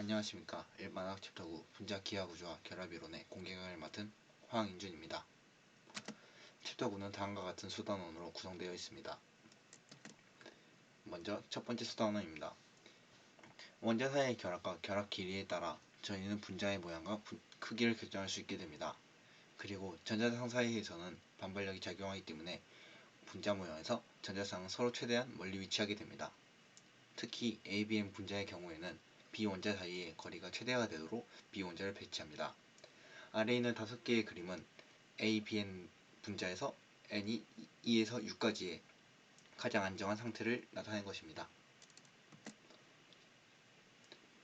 안녕하십니까. 일반학 챕터 9 분자 기하구조와 결합이론의 공개강의를 맡은 황인준입니다. 챕터 9는 다음과 같은 수단원으로 구성되어 있습니다. 먼저 첫 번째 수단원입니다. 원자 사이의 결합과 결합 길이에 따라 저희는 분자의 모양과 크기를 결정할 수 있게 됩니다. 그리고 전자상 사이에서는 반발력이 작용하기 때문에 분자 모양에서 전자상은 서로 최대한 멀리 위치하게 됩니다. 특히 ABM 분자의 경우에는 B원자 사이의 거리가 최대화가 되도록 B원자를 배치합니다. 아래에 있는 5개의 그림은 ABN 분자에서 N이 2에서 6까지의 가장 안정한 상태를 나타낸 것입니다.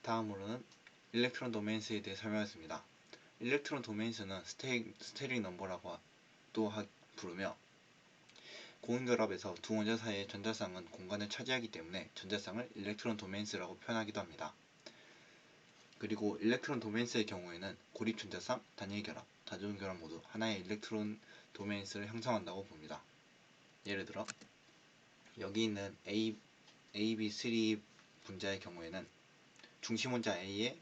다음으로는 일렉트론 도메인스에 대해 설명하겠습니다. 일렉트론 도메인스는 스테릭 넘버라고 또 부르며 고온결합에서 두 원자 사이의 전자쌍은 공간을 차지하기 때문에 전자쌍을 일렉트론 도메인스라고 표현하기도 합니다. 그리고 일렉트론 도메인스의 경우에는 고립 전자쌍, 단일 결합, 다중 결합 모두 하나의 일렉트론 도메인스를 형성한다고 봅니다. 예를 들어 여기 있는 AB3 분자의 경우에는 중심 원자 A의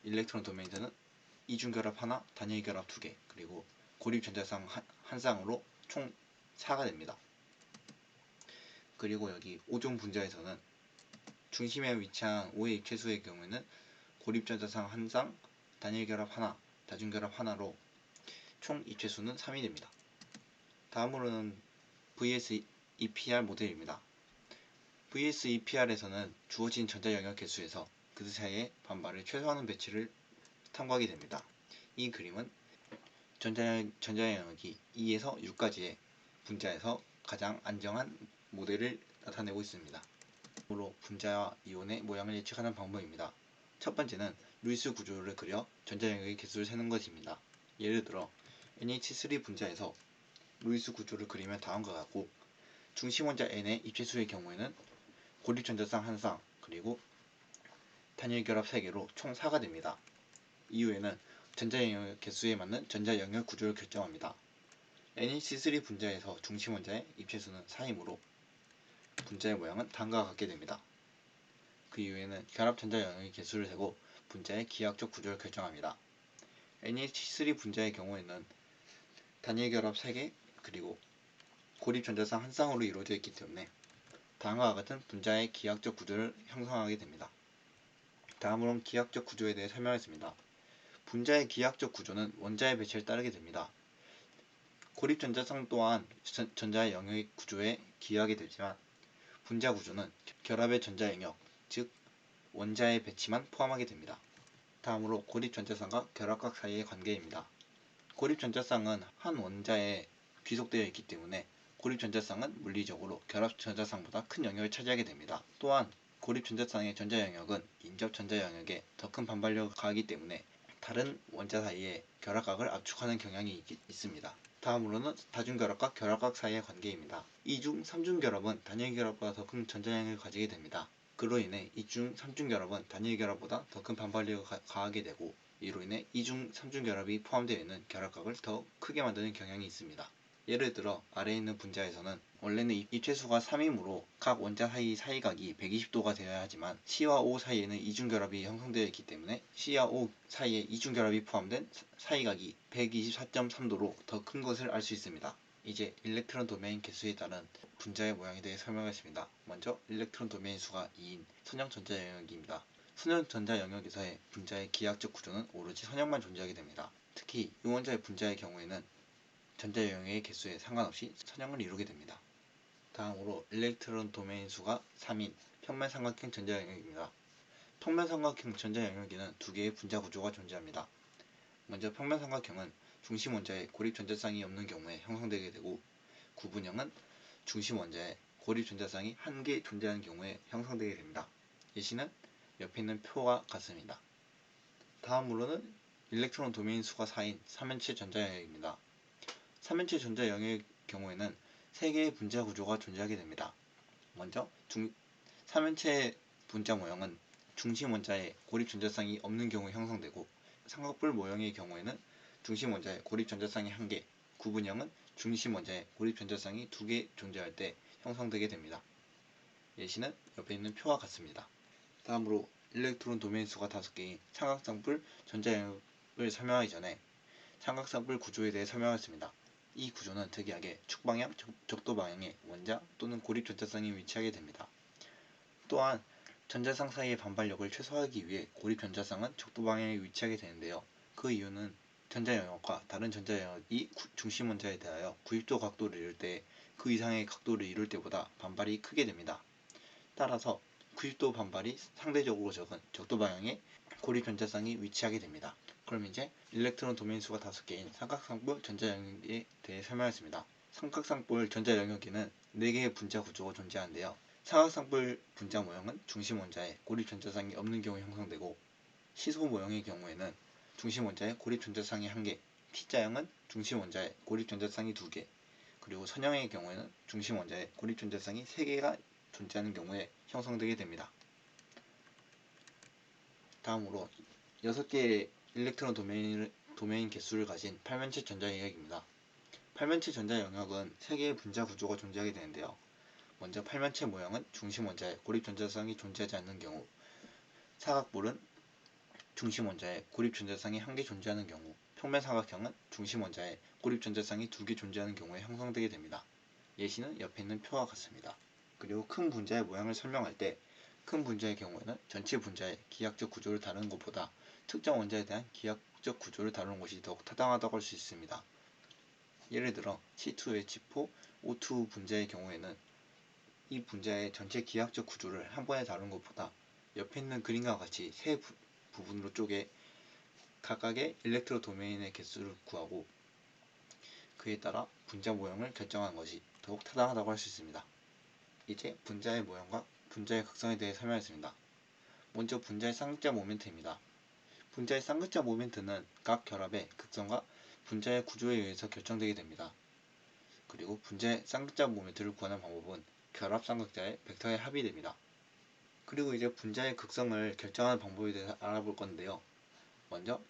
일렉트론 도메인스는 이중결합 하나, 단일 결합 2개, 그리고 고립 전자쌍 한 쌍으로 총 4가 됩니다. 그리고 여기 5종 분자에서는 중심에 위치한 O의 입체수의 경우에는 고립 전자쌍 한 쌍, 단일 결합 하나, 다중 결합 하나로 총 입체수는 3이 됩니다. 다음으로는 VSEPR 모델입니다. VSEPR에서는 주어진 전자 영역 개수에서 그 사이의 반발을 최소화하는 배치를 탐구하게 됩니다. 이 그림은 전자 영역이 2에서 6까지의 분자에서 가장 안정한 모델을 나타내고 있습니다. 으로 분자와 이온의 모양을 예측하는 방법입니다. 첫 번째는 루이스 구조를 그려 전자 영역의 개수를 세는 것입니다. 예를 들어 NH3 분자에서 루이스 구조를 그리면 다음과 같고 중심 원자 N의 입체수의 경우에는 고립 전자쌍 한 쌍, 그리고 단일 결합 3개로 총 4가 됩니다. 이후에는 전자 영역 개수에 맞는 전자 영역 구조를 결정합니다. NH3 분자에서 중심 원자의 입체수는 4이므로 분자의 모양은 다음과 같게 됩니다. 그 이후에는 결합 전자 영역의 개수를 세고 분자의 기하학적 구조를 결정합니다. NH3 분자의 경우에는 단일 결합 3개, 그리고 고립 전자쌍 한 쌍으로 이루어져 있기 때문에 다음과 같은 분자의 기하학적 구조를 형성하게 됩니다. 다음으로는 기하학적 구조에 대해 설명하겠습니다. 분자의 기하학적 구조는 원자의 배치를 따르게 됩니다. 고립 전자쌍 또한 전자의 영역 구조에 기여하게 되지만 분자 구조는 결합의 전자 영역, 즉 원자의 배치만 포함하게 됩니다. 다음으로 고립 전자쌍과 결합각 사이의 관계입니다. 고립 전자쌍은 한 원자에 귀속되어 있기 때문에 고립 전자쌍은 물리적으로 결합 전자쌍보다 큰 영역을 차지하게 됩니다. 또한 고립 전자쌍의 전자 영역은 인접 전자 영역에 더 큰 반발력을 가하기 때문에 다른 원자 사이의 결합각을 압축하는 경향이 있습니다. 다음으로는 다중결합과 결합각 사이의 관계입니다. 2중, 3중 결합은 단일 결합보다 더 큰 전자 영역을 가지게 됩니다. 그로 인해 2중, 3중 결합은 단일 결합보다 더 큰 반발력을 가하게 되고 이로 인해 2중, 3중 결합이 포함되어 있는 결합각을 더 크게 만드는 경향이 있습니다. 예를 들어 아래에 있는 분자에서는 원래는 입체수가 3이므로 각 원자 사이 사이각이 120도가 되어야 하지만 C와 O 사이에는 이중결합이 형성되어 있기 때문에 C와 O 사이에 이중결합이 포함된 사이각이 124.3도로 더 큰 것을 알 수 있습니다. 이제 일렉트론 도메인 개수에 따른 분자의 모양에 대해 설명하겠습니다. 먼저 일렉트론 도메인 수가 2인 선형 전자 영역입니다. 선형 전자 영역에서의 분자의 기하학적 구조는 오로지 선형만 존재하게 됩니다. 특히 유원자의 분자의 경우에는 전자 영역의 개수에 상관없이 선형을 이루게 됩니다. 다음으로 일렉트론 도메인 수가 3인 평면삼각형 전자 영역입니다. 평면삼각형 전자 영역에는 두 개의 분자 구조가 존재합니다. 먼저 평면삼각형은 중심 원자에 고립 전자쌍이 없는 경우에 형성되게 되고 구분형은 중심 원자에 고립 전자쌍이 한 개 존재하는 경우에 형성되게 됩니다. 예시는 옆에 있는 표와 같습니다. 다음으로는 일렉트론 도메인 수가 4인 3면체 전자 영역입니다. 3면체 전자 영역의 경우에는 3개의 분자 구조가 존재하게 됩니다. 먼저 3면체 분자 모형은 중심 원자에 고립 전자쌍이 없는 경우에 형성되고 삼각뿔 모형의 경우에는 중심 원자에 고립 전자쌍이 1개, 구분형은 중심 원자에 고립 전자쌍이 2개 존재할 때 형성되게 됩니다. 예시는 옆에 있는 표와 같습니다. 다음으로 일렉트론 도메인 수가 5개인 삼각쌍뿔 전자영역을 설명하기 전에 삼각쌍뿔 구조에 대해 설명하겠습니다. 이 구조는 특이하게 축방향, 적도 방향에 원자 또는 고립 전자쌍이 위치하게 됩니다. 또한 전자쌍 사이의 반발력을 최소화하기 위해 고립 전자쌍은 적도 방향에 위치하게 되는데요. 그 이유는 전자영역과 다른 전자영역이 중심 원자에 대하여 90도 각도를 이룰 때 그 이상의 각도를 이룰 때보다 반발이 크게 됩니다. 따라서 90도 반발이 상대적으로 적은 적도 방향에 고립 전자쌍이 위치하게 됩니다. 그럼 이제 일렉트론 도메인 수가 5개인 삼각쌍뿔 전자영역에 대해 설명하겠습니다. 삼각쌍뿔 전자영역에는 4개의 분자 구조가 존재하는데요. 삼각쌍뿔 분자 모형은 중심 원자에 고립 전자쌍이 없는 경우에 형성되고, 시소 모형의 경우에는 중심 원자에 고립 전자쌍이 1개, T자형은 중심 원자에 고립 전자쌍이 2개, 그리고 선형의 경우에는 중심 원자에 고립 전자쌍이 3개가 존재하는 경우에 형성되게 됩니다. 다음으로 6개의 일렉트론 도메인 개수를 가진 팔면체 전자영역입니다. 팔면체 전자영역은 3개의 분자 구조가 존재하게 되는데요. 먼저 팔면체 모형은 중심 원자에 고립 전자쌍이 존재하지 않는 경우, 사각볼은 중심 원자에 고립 전자쌍이 1개 존재하는 경우, 평면 사각형은 중심 원자에 고립 전자쌍이 2개 존재하는 경우에 형성되게 됩니다. 예시는 옆에 있는 표와 같습니다. 그리고 큰 분자의 모양을 설명할 때 큰 분자의 경우에는 전체 분자의 기하학적 구조를 다루는 것보다 특정 원자에 대한 기하학적 구조를 다루는 것이 더욱 타당하다고 할 수 있습니다. 예를 들어 C2H4, O2 분자의 경우에는 이 분자의 전체 기하학적 구조를 한 번에 다루는 것보다 옆에 있는 그림과 같이 세 부분으로 쪼개 각각의 일렉트론 도메인의 개수를 구하고 그에 따라 분자 모형을 결정하는 것이 더욱 타당하다고 할 수 있습니다. 이제 분자의 모형과 분자의 극성에 대해 설명하겠습니다. 먼저 분자의 쌍극자 모멘트입니다. 분자의 쌍극자 모멘트는 각 결합의 극성과 분자의 구조에 의해서 결정되게 됩니다. 그리고 분자의 쌍극자 모멘트를 구하는 방법은 결합 쌍극자의 벡터의 합이 됩니다. 그리고 이제 분자의 극성을 결정하는 방법에 대해서 알아볼 건데요. 먼저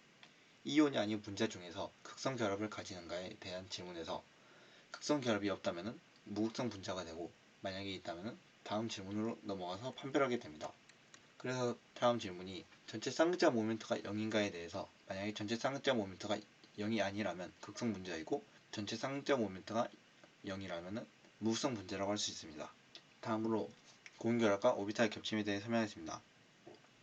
이온이 아닌 분자 중에서 극성 결합을 가지는가에 대한 질문에서 극성 결합이 없다면 무극성 분자가 되고, 만약에 있다면 다음 질문으로 넘어가서 판별하게 됩니다. 그래서 다음 질문이 전체 쌍극자 모멘트가 0인가에 대해서, 만약에 전체 쌍극자 모멘트가 0이 아니라면 극성 분자이고 전체 쌍극자 모멘트가 0이라면 무극성 분자라고 할 수 있습니다. 다음으로 고온결합과 오비탈 겹침에 대해 설명하겠습니다.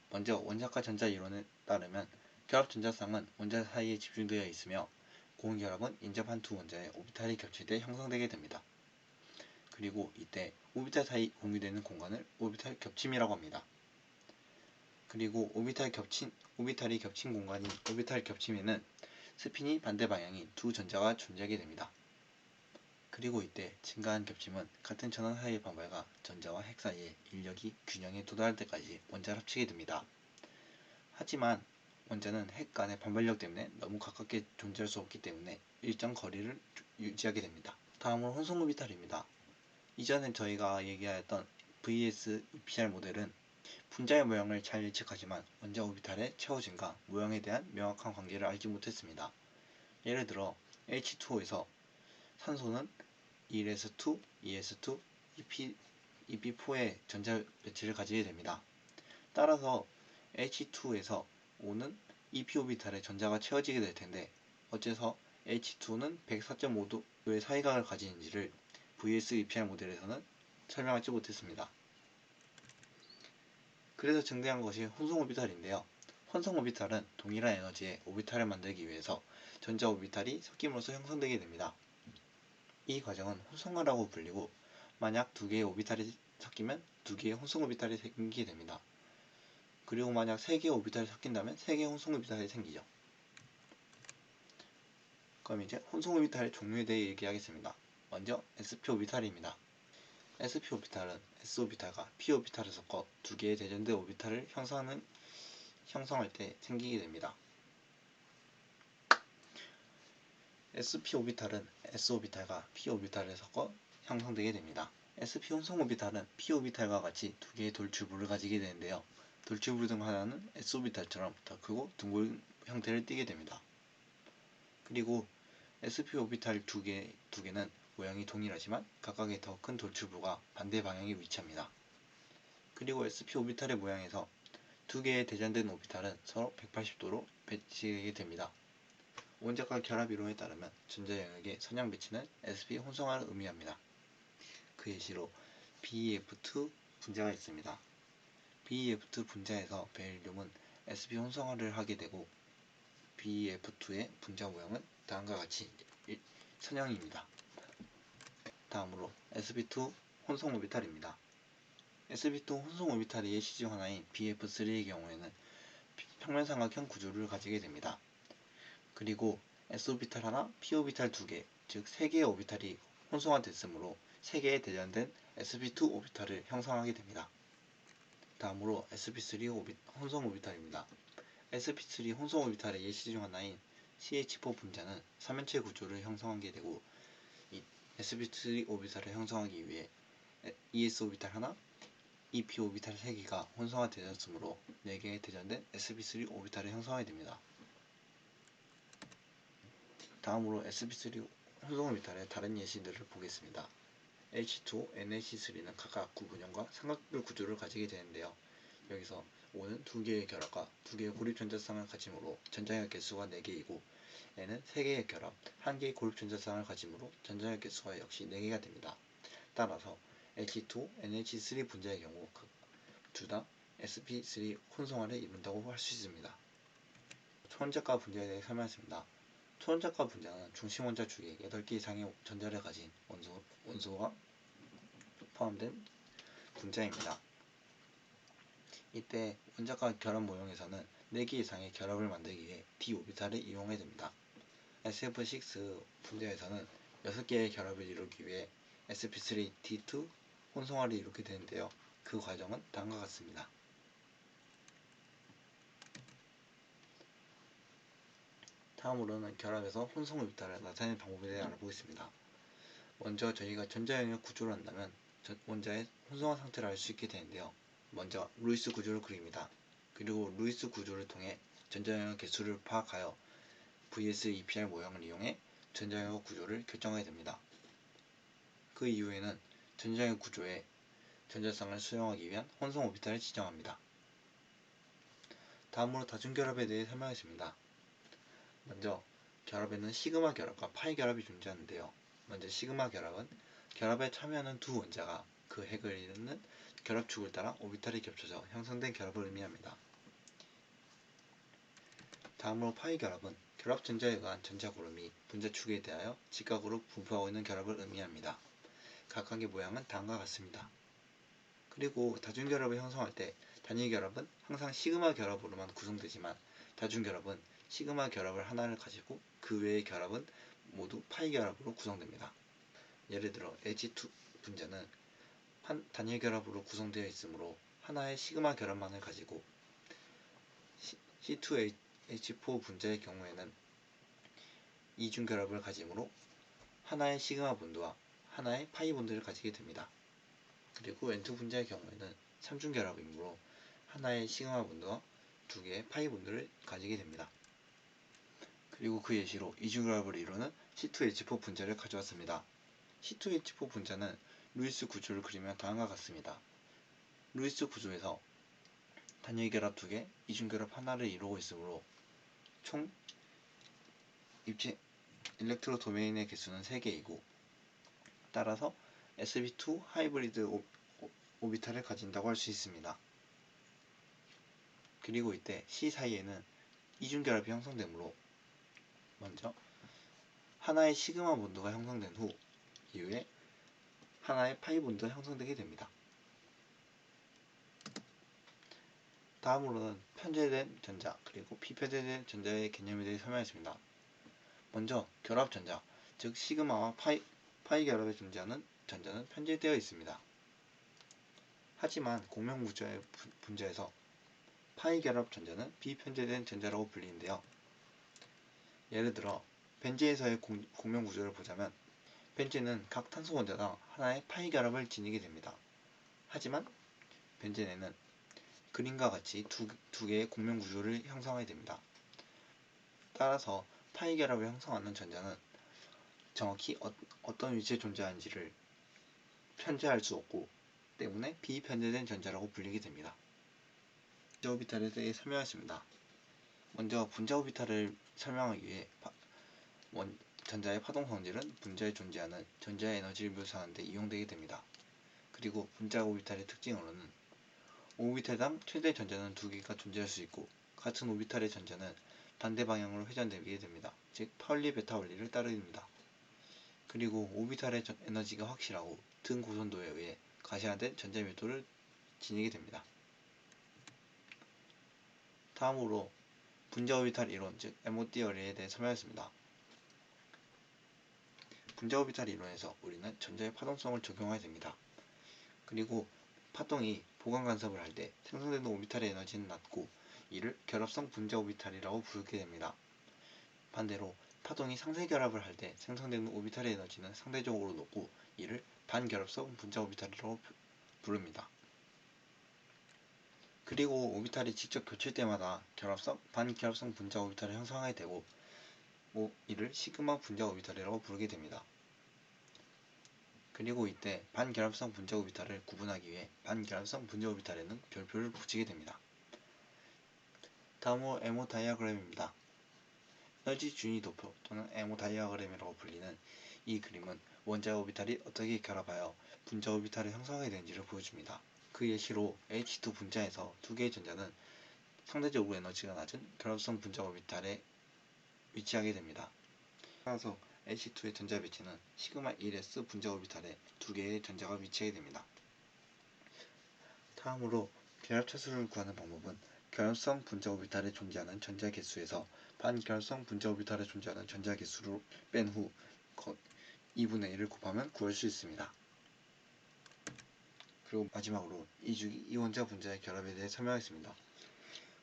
먼저 원자과 전자 이론에 따르면 결합 전자쌍은 원자 사이에 집중되어 있으며 고온결합은 인접한 두 원자의 오비탈이 겹칠 때 형성되게 됩니다. 그리고 이때 오비탈 사이 공유되는 공간을 오비탈 겹침이라고 합니다. 그리고 오비탈이 겹친 공간인 오비탈 겹침에는 스핀이 반대 방향인 두 전자가 존재하게 됩니다. 그리고 이때 증가한 겹침은 같은 전원 사이의 반발과 전자와 핵 사이의 인력이 균형에 도달할 때까지 원자를 합치게 됩니다. 하지만 원자는 핵 간의 반발력 때문에 너무 가깝게 존재할 수 없기 때문에 일정 거리를 유지하게 됩니다. 다음으로 혼성 오비탈입니다. 이전에 저희가 얘기하였던 VS EPR 모델은 분자의 모형을 잘 예측하지만 원자 오비탈의 채워짐과 모형에 대한 명확한 관계를 알지 못했습니다. 예를 들어 H2O에서 산소는 1s2, 2s2, EP4의 전자 배치를 가지게 됩니다. 따라서 H2에서 O는 EP 오비탈의 전자가 채워지게 될 텐데, 어째서 H2는 104.5도의 사이각을 가지는지를 VS EPR 모델에서는 설명하지 못했습니다. 그래서 증대한 것이 혼성 오비탈인데요. 혼성 오비탈은 동일한 에너지의 오비탈을 만들기 위해서 전자 오비탈이 섞임으로써 형성되게 됩니다. 이 과정은 혼성화라고 불리고, 만약 두 개의 오비탈이 섞이면 두 개의 혼성 오비탈이 생기게 됩니다. 그리고 만약 세 개의 오비탈이 섞인다면 세 개의 혼성 오비탈이 생기죠. 그럼 이제 혼성 오비탈의 종류에 대해 얘기하겠습니다. 먼저 sp 오비탈입니다. sp 오비탈은 s 오비탈과 p 오비탈을 섞어 두 개의 대전된 오비탈을 형성할 때 생기게 됩니다. sp 오비탈은 s 오비탈과 p 오비탈을 섞어 형성되게 됩니다. sp 혼성 오비탈은 p 오비탈과 같이 두 개의 돌출부를 가지게 되는데요. 돌출부 중 하나는 s 오비탈처럼 더 크고 둥근 형태를 띠게 됩니다. 그리고 sp 오비탈 두 개는 모양이 동일하지만 각각의 더 큰 돌출부가 반대 방향에 위치합니다. 그리고 sp 오비탈의 모양에서 두 개의 대전된 오비탈은 서로 180도로 배치되게 됩니다. 원자과 결합 이론에 따르면 전자 영역의 선형 배치는 sp 혼성화를 의미합니다. 그 예시로 BeF2 분자가 있습니다. BeF2 분자에서 베릴륨은 sp 혼성화를 하게 되고 BeF2의 분자 모형은 다음과 같이 선형입니다. 다음으로 sp2 혼성 오비탈입니다. sp2 혼성 오비탈의 예시 중 하나인 BF3의 경우에는 평면삼각형 구조를 가지게 됩니다. 그리고 s오비탈 하나, p오비탈 두 개, 즉 3개의 오비탈이 혼성화됐으므로 3개의 대전된 sp2 오비탈을 형성하게 됩니다. 다음으로 sp3 혼성 오비탈입니다. sp3 혼성 오비탈의 예시 중 하나인 CH4 분자는 3면체 구조를 형성하게 되고 이 sp3 오비탈을 형성하기 위해 es 오비탈 하나, ep 오비탈 3개가 혼성화되었으므로 4개의 대전된 sp3 오비탈을 형성하게 됩니다. 다음으로 sp3 혼성 오비탈의 다른 예시들을 보겠습니다. H2O, NH3는 각각 구분형과 삼각별 구조를 가지게 되는데요. 여기서 O는 2개의 결합과 2개의 고립 전자쌍을 가지므로 전자의 개수가 4개이고 N은 3개의 결합, 1개의 고립 전자쌍을 가지므로 전자의 개수가 역시 4개가 됩니다. 따라서 H2O, NH3 분자의 경우 둘 다 sp3 혼성화를 이룬다고 할 수 있습니다. 초원자과 분자에 대해 설명했습니다. 초원자과 분자는 중심 원자 중에 8개 이상의 전자를 가진 원소가 포함된 분자입니다. 이때 원자과 결합 모형에서는 4개 이상의 결합을 만들기 위해 d-오비탈을 이용해야 됩니다. SF6 분자에서는 6개의 결합을 이루기 위해 sp3d2 혼성화를 이루게 되는데요. 그 과정은 다음과 같습니다. 다음으로는 결합에서 혼성 오비탈을 나타내는 방법에 대해 알아보겠습니다. 먼저 저희가 전자 영역 구조를 한다면 원자의 혼성화 상태를 알 수 있게 되는데요. 먼저 루이스 구조를 그립니다. 그리고 루이스 구조를 통해 전자 영역 개수를 파악하여 VS-EPR 모형을 이용해 전자 영역 구조를 결정하게 됩니다. 그 이후에는 전자 영역 구조에 전자쌍을 수용하기 위한 혼성 오비탈을 지정합니다. 다음으로 다중결합에 대해 설명하겠습니다. 먼저 결합에는 시그마 결합과 파이 결합이 존재하는데요. 먼저 시그마 결합은 결합에 참여하는 두 원자가 그 핵을 이루는 결합축을 따라 오비탈이 겹쳐져 형성된 결합을 의미합니다. 다음으로 파이 결합은 결합 전자에 의한 전자 구름이 분자축에 대하여 직각으로 분포하고 있는 결합을 의미합니다. 각각의 모양은 다음과 같습니다. 그리고 다중결합을 형성할 때 단일 결합은 항상 시그마 결합으로만 구성되지만 다중결합은 시그마 결합을 하나를 가지고 그 외의 결합은 모두 파이 결합으로 구성됩니다. 예를 들어 H2 분자는 단일 결합으로 구성되어 있으므로 하나의 시그마 결합만을 가지고 C2H4 분자의 경우에는 이중 결합을 가지므로 하나의 시그마 본드와 하나의 파이 본드를 가지게 됩니다. 그리고 N2 분자의 경우에는 3중 결합이므로 하나의 시그마 본드와 2개의 파이 본드를 가지게 됩니다. 그리고 그 예시로 이중 결합을 이루는 C2H4 분자를 가져왔습니다. C2H4 분자는 루이스 구조를 그리면 다음과 같습니다. 루이스 구조에서 단일 결합 2개, 이중 결합 하나를 이루고 있으므로 총 입체 일렉트로 도메인의 개수는 3개이고 따라서 sp2 하이브리드 오비탈을 가진다고 할 수 있습니다. 그리고 이때 C 사이에는 이중 결합이 형성되므로 먼저 하나의 시그마 본드가 형성된 후 이후에 하나의 파이 본드가 형성되게 됩니다. 다음으로는 편제된 전자 그리고 비편제된 전자의 개념에 대해 설명하겠습니다. 먼저 결합 전자, 즉 시그마와 파이 결합에 존재하는 전자는 편제되어 있습니다. 하지만 공명 분자에서 파이 결합 전자는 비편제된 전자라고 불리는데요. 예를 들어 벤제에서의 공명 구조를 보자면 벤제는 각 탄소 원자당 하나의 파이 결합을 지니게 됩니다. 하지만 벤젠에는 그림과 같이 두 개의 공명 구조를 형성하게 됩니다. 따라서 파이 결합을 형성하는 전자는 정확히 어떤 위치에 존재하는지를 편제할 수 없고 때문에 비편제된 전자라고 불리게 됩니다. 분자 오비탈에 대해 설명하겠습니다. 먼저 분자 오비탈을 설명하기 위해 전자의 파동 성질은 분자에 존재하는 전자의 에너지를 묘사하는 데 이용되게 됩니다. 그리고 분자 오비탈의 특징으로는 5오비탈당 최대 전자는 2개가 존재할 수 있고 같은 오비탈의 전자는 반대 방향으로 회전되게 됩니다. 즉 파울리 베타 원리를 따릅니다. 그리고 오비탈의 에너지가 확실하고 등 고선도에 의해 가시화된 전자 밀도를 지니게 됩니다. 다음으로 분자 오비탈 이론, 즉 MO 티어리에 대해 설명하겠습니다. 분자 오비탈 이론에서 우리는 전자의 파동성을 적용하게 됩니다. 그리고 파동이 보강 간섭을 할 때 생성되는 오비탈의 에너지는 낮고 이를 결합성 분자 오비탈이라고 부르게 됩니다. 반대로 파동이 상세 결합을 할 때 생성되는 오비탈의 에너지는 상대적으로 높고 이를 반결합성 분자 오비탈이라고 부릅니다. 그리고 오비탈이 직접 겹칠 때마다 결합성, 반결합성 분자 오비탈을 형성하게 되고 이를 시그마 분자 오비탈이라고 부르게 됩니다. 그리고 이때 반결합성 분자 오비탈을 구분하기 위해 반결합성 분자 오비탈에는 별표를 붙이게 됩니다. 다음으로 MO 다이아그램입니다. 에너지 준위 도표 또는 MO 다이아그램이라고 불리는 이 그림은 원자 오비탈이 어떻게 결합하여 분자 오비탈을 형성하게 되는지를 보여줍니다. 그 예시로 H2 분자에서 두 개의 전자는 상대적으로 에너지가 낮은 결합성 분자 오비탈에 위치하게 됩니다. 따라서 H2의 전자 배치는 시그마 1s 분자 오비탈에 두 개의 전자가 위치하게 됩니다. 다음으로 결합 차수를 구하는 방법은 결합성 분자 오비탈에 존재하는 전자 개수에서 반결합성 분자 오비탈에 존재하는 전자 개수를 뺀 후 2분의 1을 곱하면 구할 수 있습니다. 그리고 마지막으로 이주기 이원자 분자의 결합에 대해 설명하겠습니다.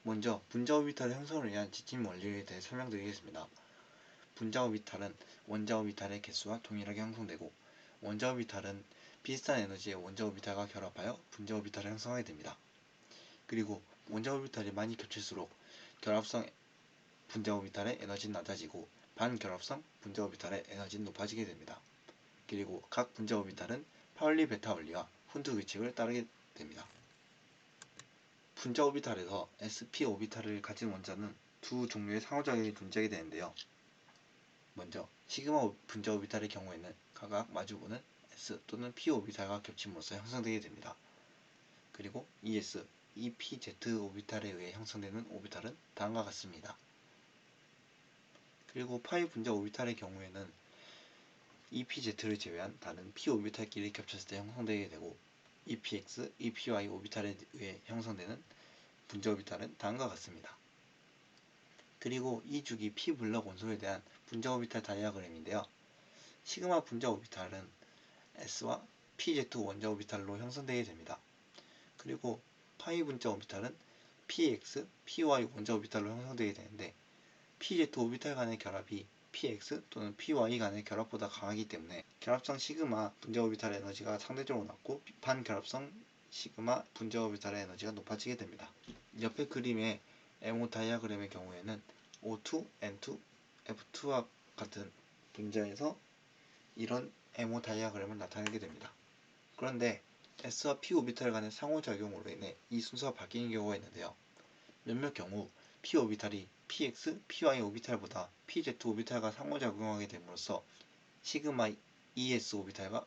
먼저 분자 오비탈의 형성을 위한 지침 원리에 대해 설명드리겠습니다. 분자 오비탈은 원자 오비탈의 개수와 동일하게 형성되고 원자 오비탈은 비슷한 에너지의 원자 오비탈과 결합하여 분자 오비탈을 형성하게 됩니다. 그리고 원자 오비탈이 많이 겹칠수록 결합성 분자 오비탈의 에너지는 낮아지고 반결합성 분자 오비탈의 에너지는 높아지게 됩니다. 그리고 각 분자 오비탈은 파울리 베타 원리와 훈트 규칙을 따르게 됩니다. 분자 오비탈에서 sp 오비탈을 가진 원자는 두 종류의 상호작용이 존재하게 되는데요. 먼저 시그마 분자 오비탈의 경우에는 각각 마주보는 s 또는 p 오비탈과 겹침으로써 형성되게 됩니다. 그리고 es, epz 오비탈에 의해 형성되는 오비탈은 다음과 같습니다. 그리고 파이 분자 오비탈의 경우에는 epz를 제외한 다른 p 오비탈끼리 겹쳤을 때 형성되게 되고 epx, epy 오비탈에 의해 형성되는 분자 오비탈은 다음과 같습니다. 그리고 이 주기 p 블럭 원소에 대한 분자 오비탈 다이아그램인데요. 시그마 분자 오비탈은 s와 pz 원자 오비탈로 형성되게 됩니다. 그리고 파이 분자 오비탈은 px, py 원자 오비탈로 형성되게 되는데 pz 오비탈 간의 결합이 px 또는 py 간의 결합보다 강하기 때문에 결합성 시그마 분자 오비탈의 에너지가 상대적으로 낮고 반결합성 시그마 분자 오비탈의 에너지가 높아지게 됩니다. 옆에 그림의 MO 다이아그램의 경우에는 O2, N2, F2와 같은 분자에서 이런 MO 다이아그램을 나타내게 됩니다. 그런데 S와 P 오비탈 간의 상호작용으로 인해 이 순서가 바뀌는 경우가 있는데요. 몇몇 경우 P 오비탈이 PX, PY 오비탈보다 PZ 오비탈과 상호작용하게 됨으로써 시그마 ES 오비탈과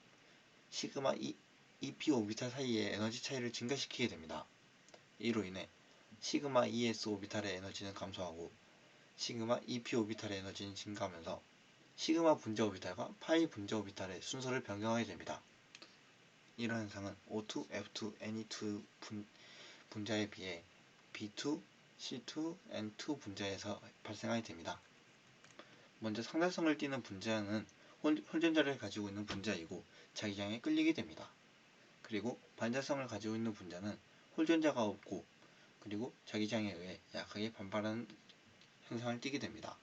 시그마 EP 오비탈 사이의 에너지 차이를 증가시키게 됩니다. 이로 인해 시그마 ES 오비탈의 에너지는 감소하고 시그마 EP 오비탈의 에너지는 증가하면서 시그마 분자 오비탈과 파이 분자 오비탈의 순서를 변경하게 됩니다. 이런 현상은 O2, F2, Ne2 분자에 비해 B2, C2, N2 분자에서 발생하게 됩니다. 먼저 상대성을 띠는 분자는 홀전자를 가지고 있는 분자이고 자기장에 끌리게 됩니다. 그리고 반자성을 가지고 있는 분자는 홀전자가 없고 그리고 자기장에 의해 약하게 반발하는 현상을 띠게 됩니다.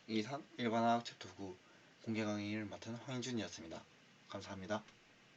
이상 일반화학 챕터 9 공개 강의를 맡은 황인준이었습니다. 감사합니다.